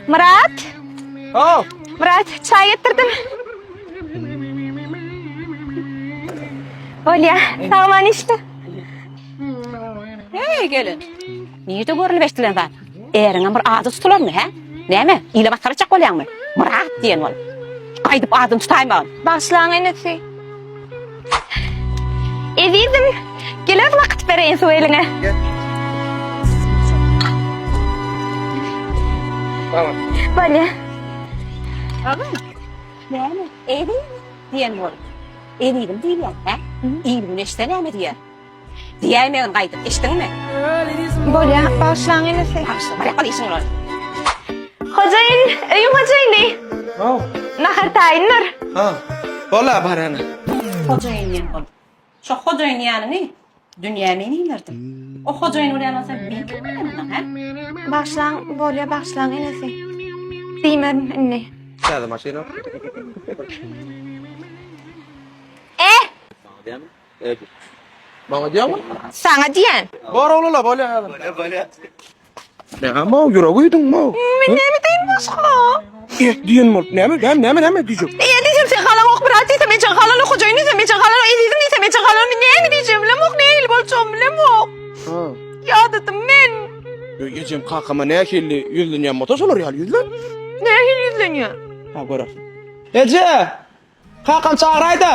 Murat, Oh, Murat çay getirdim. Olya, tamam işte. Hey gelin. Niye de görülüp eştilen var? Eğerine bir adı tutular mı he? Ne mi? İle batıracak olayan mı? Murat diyen ol. Kaydıp adını tutayım ben. Başlan enesi. Edildim. Gelir vakit vereyim su eline. tamam. Olya. Ne mi? Evi diyen ol. Eviydim değil ya he? İyi güneşte ne mi diye? Diyemeyen kaydıp eştin mi? Olya, başlan enesi. Bırak hadi işin olur. Hocayın, öyüm hocayın. Oh, Nahar tayinler. ha. Vallahi barana. Hocayın yen ol. Şu hocayın yani ne? Dünya meni ilerdim. O hocayın oraya sen bir kırmızı he? Başlan, Olya başlan enesi. Değmem anne. Hadi maşina. Bana diyor mu? Sana diyen. Var oğlum böyle. Ne ama yürüyordun mu? Ne bileyim başka. Diyen mi? Ne mi diyeceğim? Diyeceğim sen kalan ok Murat diyeceğim. Ben kalan ok hocayın diyeceğim. Ben kalan ok edildim diyeceğim. Ben kalan ne mi diyeceğim? Lemok değil bolçom lemok. Ha. Ya dedim ben. Yiyeceğim kakama ne kirli yüzün yan motos olur ya yüzün. Ne yüzleniyor? Ha görürsün. Ece! Kakam çağıraydı.